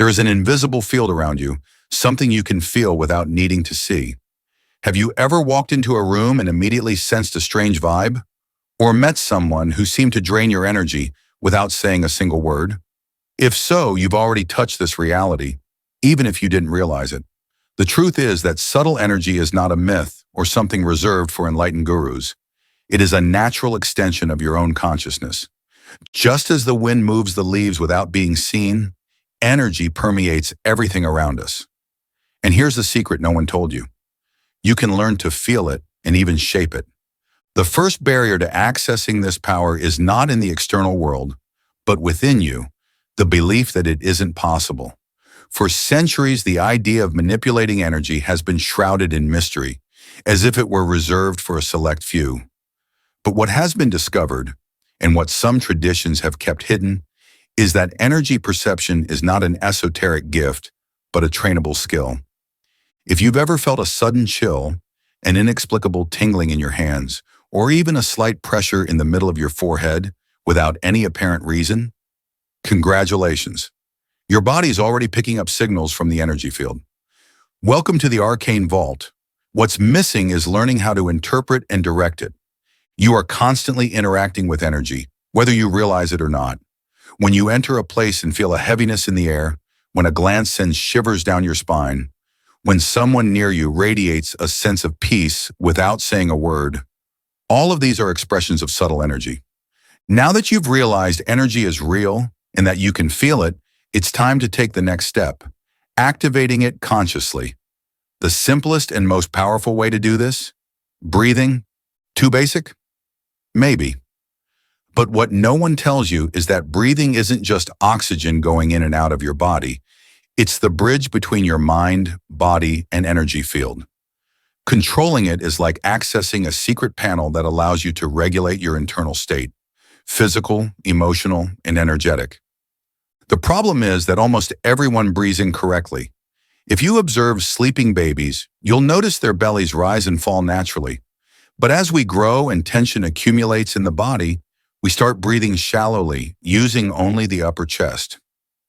There is an invisible field around you, something you can feel without needing to see. Have you ever walked into a room and immediately sensed a strange vibe? Or met someone who seemed to drain your energy without saying a single word? If so, you've already touched this reality, even if you didn't realize it. The truth is that subtle energy is not a myth or something reserved for enlightened gurus. It is a natural extension of your own consciousness. Just as the wind moves the leaves without being seen, energy permeates everything around us. And here's the secret no one told you. You can learn to feel it and even shape it. The first barrier to accessing this power is not in the external world, but within you, the belief that it isn't possible. For centuries, the idea of manipulating energy has been shrouded in mystery, as if it were reserved for a select few. But what has been discovered, and what some traditions have kept hidden, is that energy perception is not an esoteric gift, but a trainable skill. If you've ever felt a sudden chill, an inexplicable tingling in your hands, or even a slight pressure in the middle of your forehead without any apparent reason, congratulations. Your body's already picking up signals from the energy field. Welcome to the arcane vault. What's missing is learning how to interpret and direct it. You are constantly interacting with energy, whether you realize it or not. When you enter a place and feel a heaviness in the air, when a glance sends shivers down your spine, when someone near you radiates a sense of peace without saying a word, all of these are expressions of subtle energy. Now that you've realized energy is real and that you can feel it, it's time to take the next step, activating it consciously. The simplest and most powerful way to do this? Breathing. Too basic? Maybe. But what no one tells you is that breathing isn't just oxygen going in and out of your body. It's the bridge between your mind, body, and energy field. Controlling it is like accessing a secret panel that allows you to regulate your internal state, physical, emotional, and energetic. The problem is that almost everyone breathes incorrectly. If you observe sleeping babies, you'll notice their bellies rise and fall naturally. But as we grow and tension accumulates in the body, we start breathing shallowly, using only the upper chest.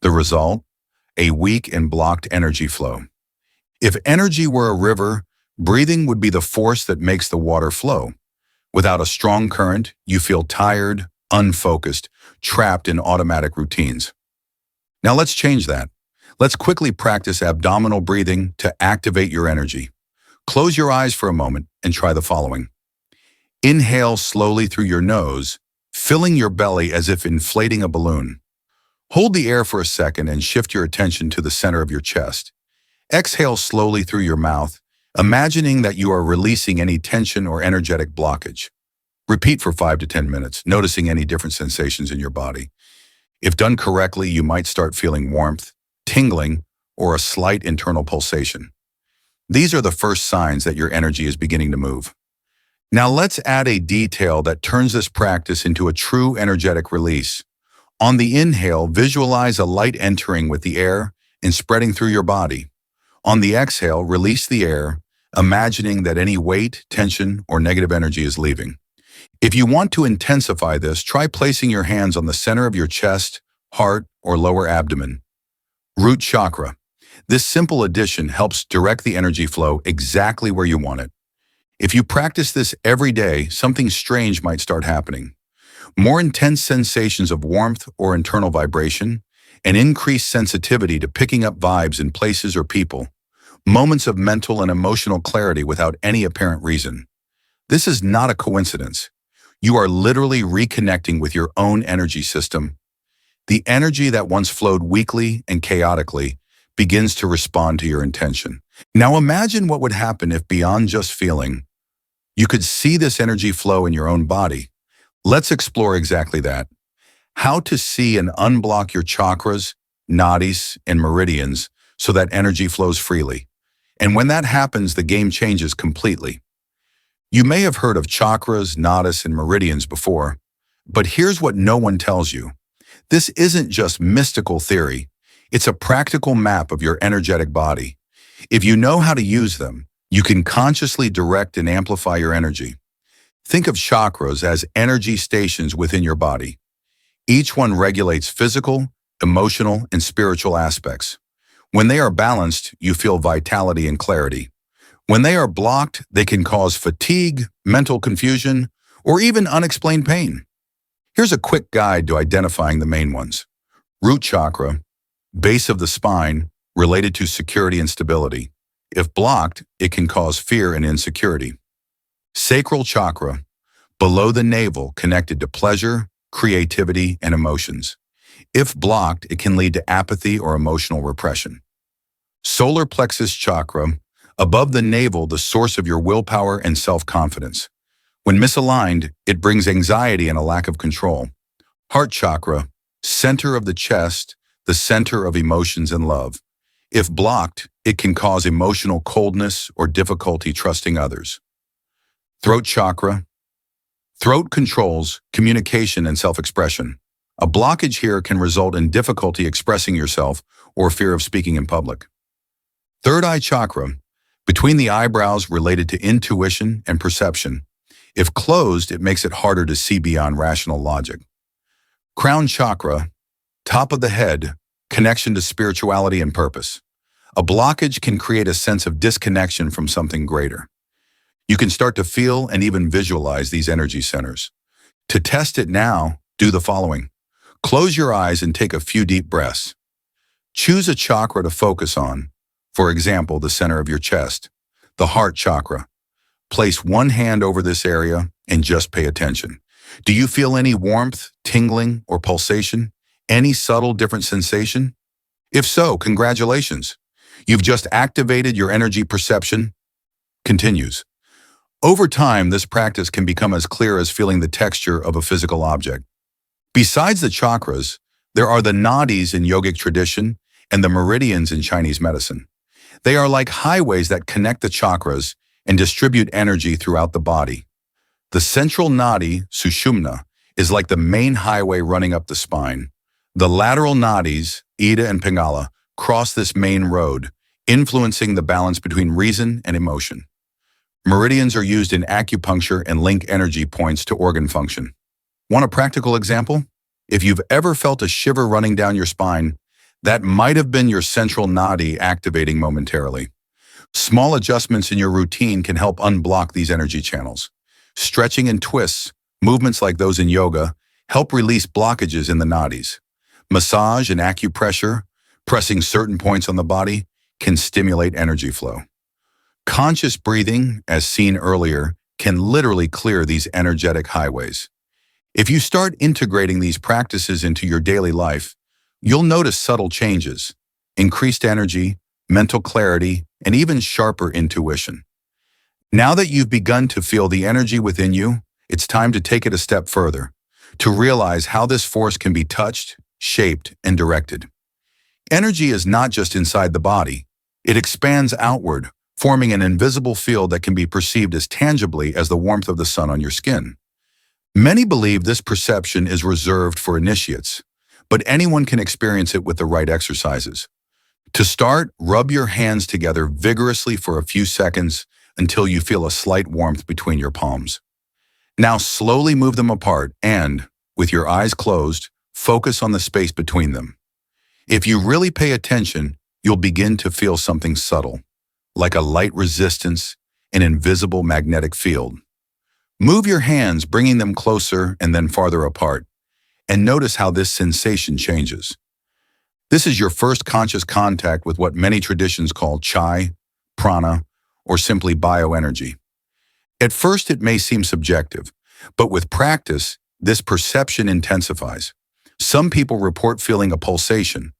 The result? A weak and blocked energy flow. If energy were a river, breathing would be the force that makes the water flow. Without a strong current, you feel tired, unfocused, trapped in automatic routines. Now let's change that. Let's quickly practice abdominal breathing to activate your energy. Close your eyes for a moment and try the following. Inhale slowly through your nose, filling your belly as if inflating a balloon. Hold the air for a second and shift your attention to the center of your chest. Exhale slowly through your mouth, imagining that you are releasing any tension or energetic blockage. Repeat for 5 to 10 minutes, noticing any different sensations in your body. If done correctly, you might start feeling warmth, tingling, or a slight internal pulsation. These are the first signs that your energy is beginning to move. Now let's add a detail that turns this practice into a true energetic release. On the inhale, visualize a light entering with the air and spreading through your body. On the exhale, release the air, imagining that any weight, tension, or negative energy is leaving. If you want to intensify this, try placing your hands on the center of your chest, heart, or lower abdomen. Root chakra. This simple addition helps direct the energy flow exactly where you want it. If you practice this every day, something strange might start happening. More intense sensations of warmth or internal vibration, and increased sensitivity to picking up vibes in places or people, moments of mental and emotional clarity without any apparent reason. This is not a coincidence. You are literally reconnecting with your own energy system. The energy that once flowed weakly and chaotically begins to respond to your intention. Now imagine what would happen if, beyond just feeling, you could see this energy flow in your own body. Let's explore exactly that. How to see and unblock your chakras, nadis, and meridians so that energy flows freely. And when that happens, the game changes completely. You may have heard of chakras, nadis, and meridians before, but here's what no one tells you. This isn't just mystical theory. It's a practical map of your energetic body. If you know how to use them, you can consciously direct and amplify your energy. Think of chakras as energy stations within your body. Each one regulates physical, emotional, and spiritual aspects. When they are balanced, you feel vitality and clarity. When they are blocked, they can cause fatigue, mental confusion, or even unexplained pain. Here's a quick guide to identifying the main ones. Root chakra, base of the spine, related to security and stability. If blocked, it can cause fear and insecurity. Sacral chakra, below the navel, connected to pleasure, creativity, and emotions. If blocked, it can lead to apathy or emotional repression. Solar plexus chakra, above the navel, the source of your willpower and self-confidence. When misaligned, it brings anxiety and a lack of control. Heart chakra, center of the chest, the center of emotions and love. If blocked, it can cause emotional coldness or difficulty trusting others. Throat chakra, throat controls communication and self-expression. A blockage here can result in difficulty expressing yourself or fear of speaking in public. Third eye chakra, between the eyebrows, related to intuition and perception. If closed, it makes it harder to see beyond rational logic. Crown chakra, top of the head, connection to spirituality and purpose. A blockage can create a sense of disconnection from something greater. You can start to feel and even visualize these energy centers. To test it now, do the following. Close your eyes and take a few deep breaths. Choose a chakra to focus on. For example, the center of your chest, the heart chakra. Place one hand over this area and just pay attention. Do you feel any warmth, tingling, or pulsation? Any subtle different sensation? If so, congratulations. You've just activated your energy perception. Continues. Over time, this practice can become as clear as feeling the texture of a physical object. Besides the chakras, there are the nadis in yogic tradition and the meridians in Chinese medicine. They are like highways that connect the chakras and distribute energy throughout the body. The central nadi, sushumna, is like the main highway running up the spine. The lateral nadis, ida and pingala, cross this main road, influencing the balance between reason and emotion. Meridians are used in acupuncture and link energy points to organ function. Want a practical example? If you've ever felt a shiver running down your spine, that might have been your central nadi activating momentarily. Small adjustments in your routine can help unblock these energy channels. Stretching and twists, movements like those in yoga, help release blockages in the nadis. Massage and acupressure, pressing certain points on the body, can stimulate energy flow. Conscious breathing, as seen earlier, can literally clear these energetic highways. If you start integrating these practices into your daily life, you'll notice subtle changes, increased energy, mental clarity, and even sharper intuition. Now that you've begun to feel the energy within you, it's time to take it a step further, to realize how this force can be touched, shaped, and directed. Energy is not just inside the body. It expands outward, forming an invisible field that can be perceived as tangibly as the warmth of the sun on your skin. Many believe this perception is reserved for initiates, but anyone can experience it with the right exercises. To start, rub your hands together vigorously for a few seconds until you feel a slight warmth between your palms. Now slowly move them apart and, with your eyes closed, focus on the space between them. If you really pay attention, you'll begin to feel something subtle, like a light resistance, an invisible magnetic field. Move your hands, bringing them closer and then farther apart, and notice how this sensation changes. This is your first conscious contact with what many traditions call chai, prana, or simply bioenergy. At first, it may seem subjective, but with practice, this perception intensifies. Some people report feeling a pulsation.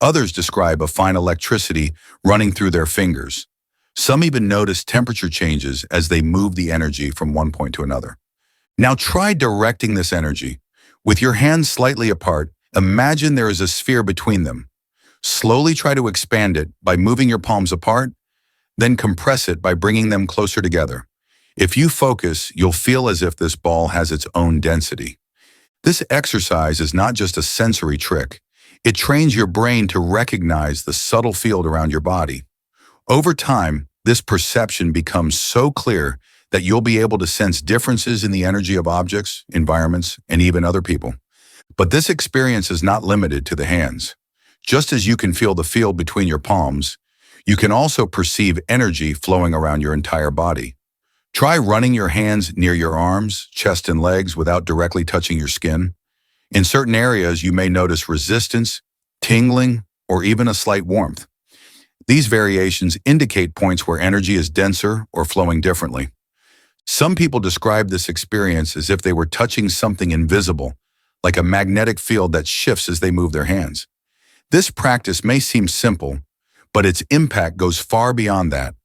Others describe a fine electricity running through their fingers. Some even notice temperature changes as they move the energy from one point to another. Now try directing this energy. With your hands slightly apart, imagine there is a sphere between them. Slowly try to expand it by moving your palms apart, then compress it by bringing them closer together. If you focus, you'll feel as if this ball has its own density. This exercise is not just a sensory trick. It trains your brain to recognize the subtle field around your body. Over time, this perception becomes so clear that you'll be able to sense differences in the energy of objects, environments, and even other people. But this experience is not limited to the hands. Just as you can feel the field between your palms, you can also perceive energy flowing around your entire body. Try running your hands near your arms, chest, and legs without directly touching your skin. In certain areas, you may notice resistance, tingling, or even a slight warmth. These variations indicate points where energy is denser or flowing differently. Some people describe this experience as if they were touching something invisible, like a magnetic field that shifts as they move their hands. This practice may seem simple, but its impact goes far beyond that.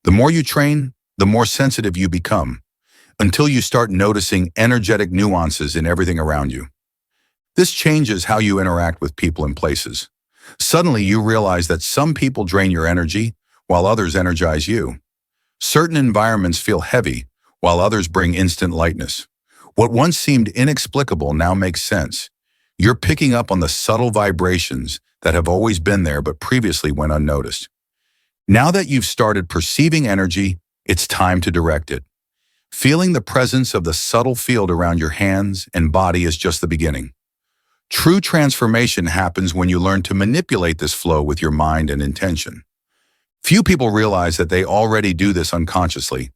The more you train, the more sensitive you become, until you start noticing energetic nuances in everything around you. This changes how you interact with people and places. Suddenly, you realize that some people drain your energy, while others energize you. Certain environments feel heavy, while others bring instant lightness. What once seemed inexplicable now makes sense. You're picking up on the subtle vibrations that have always been there but previously went unnoticed. Now that you've started perceiving energy, it's time to direct it. Feeling the presence of the subtle field around your hands and body is just the beginning. True transformation happens when you learn to manipulate this flow with your mind and intention. Few people realize that they already do this unconsciously.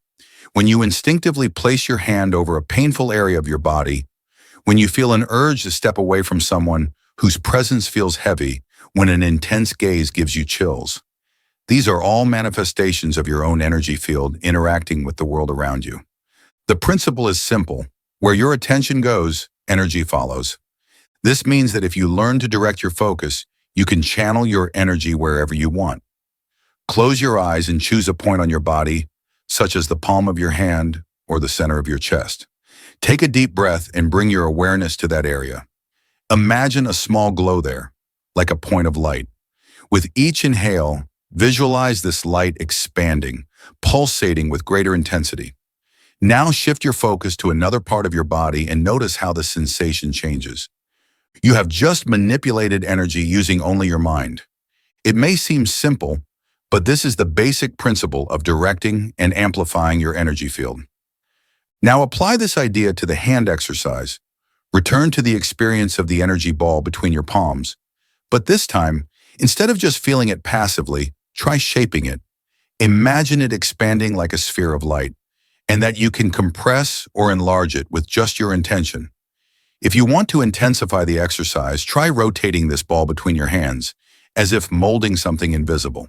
When you instinctively place your hand over a painful area of your body, when you feel an urge to step away from someone whose presence feels heavy, when an intense gaze gives you chills. These are all manifestations of your own energy field interacting with the world around you. The principle is simple. Where your attention goes, energy follows. This means that if you learn to direct your focus, you can channel your energy wherever you want. Close your eyes and choose a point on your body, such as the palm of your hand or the center of your chest. Take a deep breath and bring your awareness to that area. Imagine a small glow there, like a point of light. With each inhale, visualize this light expanding, pulsating with greater intensity. Now shift your focus to another part of your body and notice how the sensation changes. You have just manipulated energy using only your mind. It may seem simple, but this is the basic principle of directing and amplifying your energy field. Now apply this idea to the hand exercise. Return to the experience of the energy ball between your palms. But this time, instead of just feeling it passively, try shaping it. Imagine it expanding like a sphere of light, and that you can compress or enlarge it with just your intention. If you want to intensify the exercise, try rotating this ball between your hands, as if molding something invisible.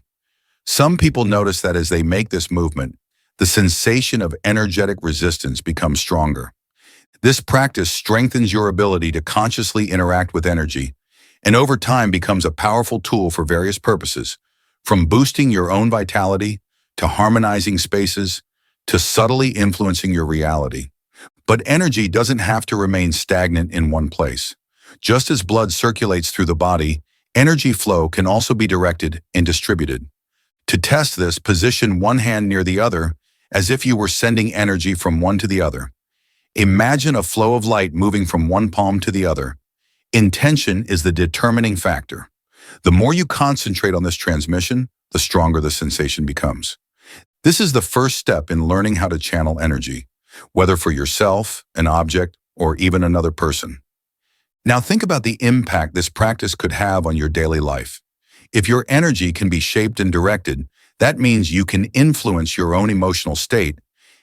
Some people notice that as they make this movement, the sensation of energetic resistance becomes stronger. This practice strengthens your ability to consciously interact with energy, and over time becomes a powerful tool for various purposes, from boosting your own vitality, to harmonizing spaces, to subtly influencing your reality. But energy doesn't have to remain stagnant in one place. Just as blood circulates through the body, energy flow can also be directed and distributed. To test this, position one hand near the other as if you were sending energy from one to the other. Imagine a flow of light moving from one palm to the other. Intention is the determining factor. The more you concentrate on this transmission, the stronger the sensation becomes. This is the first step in learning how to channel energy, whether for yourself, an object, or even another person. Now think about the impact this practice could have on your daily life. If your energy can be shaped and directed, that means you can influence your own emotional state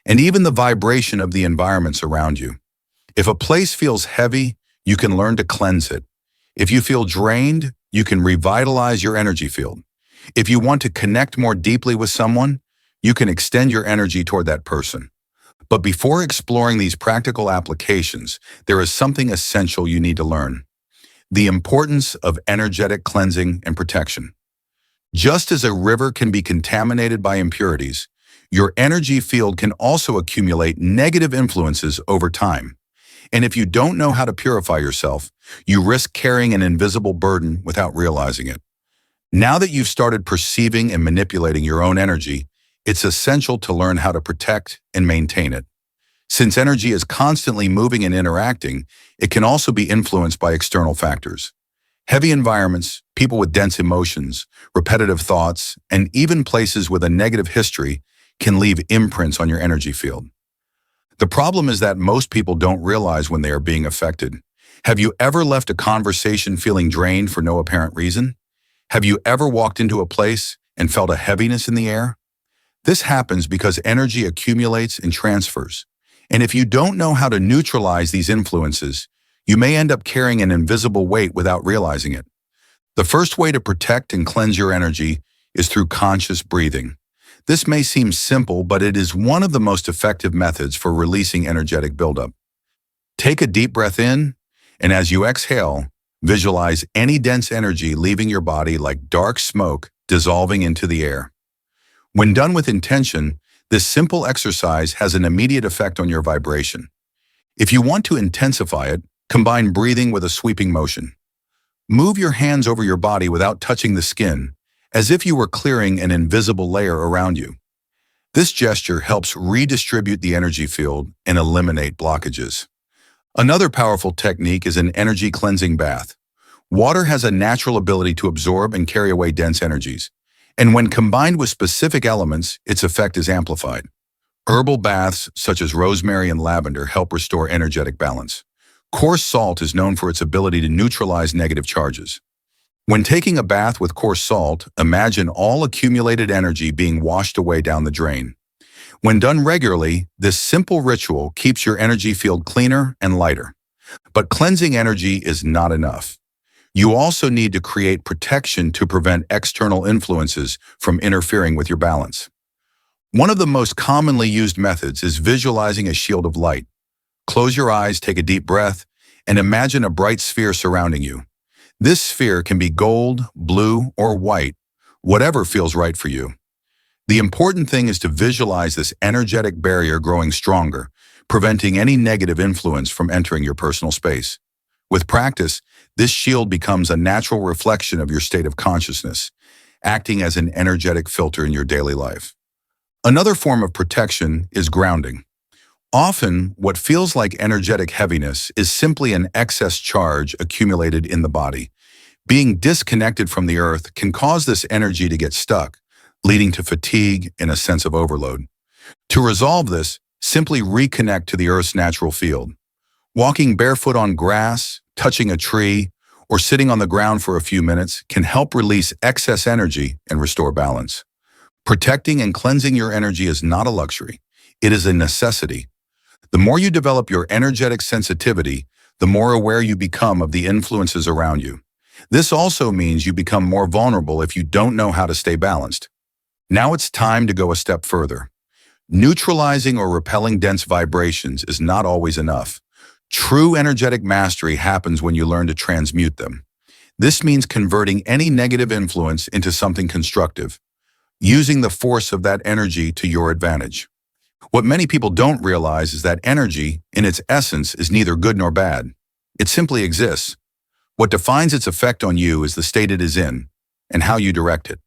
and even the vibration of the environments around you. If a place feels heavy, you can learn to cleanse it. If you feel drained, you can revitalize your energy field. If you want to connect more deeply with someone, you can extend your energy toward that person. But before exploring these practical applications, there is something essential you need to learn: the importance of energetic cleansing and protection. Just as a river can be contaminated by impurities, your energy field can also accumulate negative influences over time. And if you don't know how to purify yourself, you risk carrying an invisible burden without realizing it. Now that you've started perceiving and manipulating your own energy, it's essential to learn how to protect and maintain it. Since energy is constantly moving and interacting, it can also be influenced by external factors. Heavy environments, people with dense emotions, repetitive thoughts, and even places with a negative history can leave imprints on your energy field. The problem is that most people don't realize when they are being affected. Have you ever left a conversation feeling drained for no apparent reason? Have you ever walked into a place and felt a heaviness in the air? This happens because energy accumulates and transfers. And if you don't know how to neutralize these influences, you may end up carrying an invisible weight without realizing it. The first way to protect and cleanse your energy is through conscious breathing. This may seem simple, but it is one of the most effective methods for releasing energetic buildup. Take a deep breath in, and as you exhale, visualize any dense energy leaving your body like dark smoke dissolving into the air. When done with intention, this simple exercise has an immediate effect on your vibration. If you want to intensify it, combine breathing with a sweeping motion. Move your hands over your body without touching the skin, as if you were clearing an invisible layer around you. This gesture helps redistribute the energy field and eliminate blockages. Another powerful technique is an energy cleansing bath. Water has a natural ability to absorb and carry away dense energies, and when combined with specific elements, its effect is amplified. Herbal baths such as rosemary and lavender help restore energetic balance. Coarse salt is known for its ability to neutralize negative charges. When taking a bath with coarse salt, imagine all accumulated energy being washed away down the drain. When done regularly, this simple ritual keeps your energy field cleaner and lighter. But cleansing energy is not enough. You also need to create protection to prevent external influences from interfering with your balance. One of the most commonly used methods is visualizing a shield of light. Close your eyes, take a deep breath, and imagine a bright sphere surrounding you. This sphere can be gold, blue, or white, whatever feels right for you. The important thing is to visualize this energetic barrier growing stronger, preventing any negative influence from entering your personal space. With practice, this shield becomes a natural reflection of your state of consciousness, acting as an energetic filter in your daily life. Another form of protection is grounding. Often, what feels like energetic heaviness is simply an excess charge accumulated in the body. Being disconnected from the earth can cause this energy to get stuck, leading to fatigue and a sense of overload. To resolve this, simply reconnect to the earth's natural field. Walking barefoot on grass, touching a tree, or sitting on the ground for a few minutes can help release excess energy and restore balance. Protecting and cleansing your energy is not a luxury. It is a necessity. The more you develop your energetic sensitivity, the more aware you become of the influences around you. This also means you become more vulnerable if you don't know how to stay balanced. Now it's time to go a step further. Neutralizing or repelling dense vibrations is not always enough. True energetic mastery happens when you learn to transmute them. This means converting any negative influence into something constructive, using the force of that energy to your advantage. What many people don't realize is that energy, in its essence, is neither good nor bad. It simply exists. What defines its effect on you is the state it is in and how you direct it.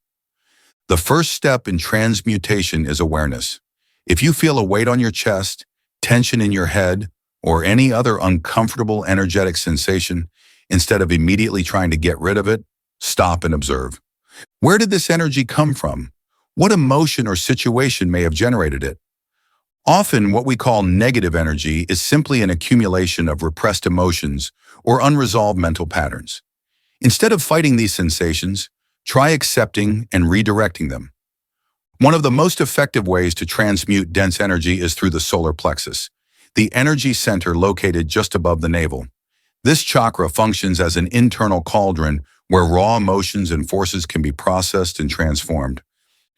The first step in transmutation is awareness. If you feel a weight on your chest, tension in your head, or any other uncomfortable energetic sensation, instead of immediately trying to get rid of it, stop and observe. Where did this energy come from? What emotion or situation may have generated it? Often, what we call negative energy is simply an accumulation of repressed emotions or unresolved mental patterns. Instead of fighting these sensations, try accepting and redirecting them. One of the most effective ways to transmute dense energy is through the solar plexus, the energy center located just above the navel. This chakra functions as an internal cauldron where raw emotions and forces can be processed and transformed.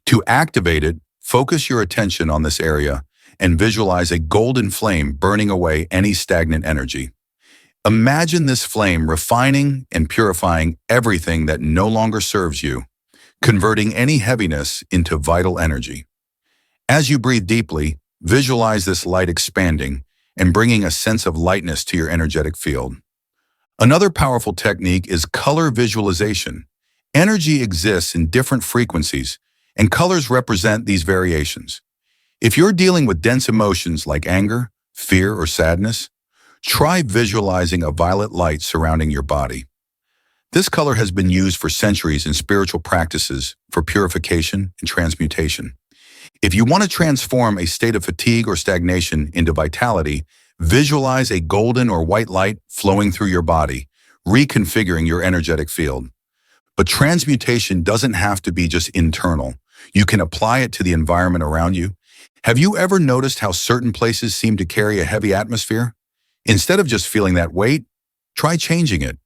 To activate it, focus your attention on this area and visualize a golden flame burning away any stagnant energy. Imagine this flame refining and purifying everything that no longer serves you, converting any heaviness into vital energy. As you breathe deeply, visualize this light expanding and bringing a sense of lightness to your energetic field. Another powerful technique is color visualization. Energy exists in different frequencies, and colors represent these variations. If you're dealing with dense emotions like anger, fear, or sadness, try visualizing a violet light surrounding your body. This color has been used for centuries in spiritual practices for purification and transmutation. If you want to transform a state of fatigue or stagnation into vitality, visualize a golden or white light flowing through your body, reconfiguring your energetic field. But transmutation doesn't have to be just internal. You can apply it to the environment around you. Have you ever noticed how certain places seem to carry a heavy atmosphere? Instead of just feeling that weight, try changing it.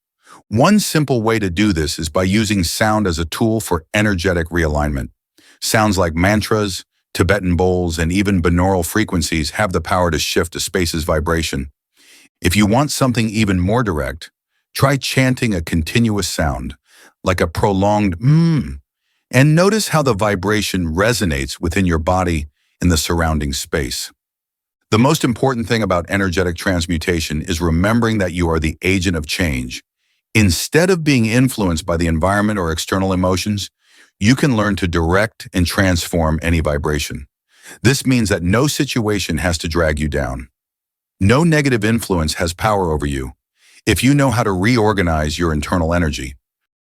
One simple way to do this is by using sound as a tool for energetic realignment. Sounds like mantras, Tibetan bowls, and even binaural frequencies have the power to shift a space's vibration. If you want something even more direct, try chanting a continuous sound, like a prolonged and notice how the vibration resonates within your body and the surrounding space. The most important thing about energetic transmutation is remembering that you are the agent of change. Instead of being influenced by the environment or external emotions, you can learn to direct and transform any vibration. This means that no situation has to drag you down. No negative influence has power over you if you know how to reorganize your internal energy.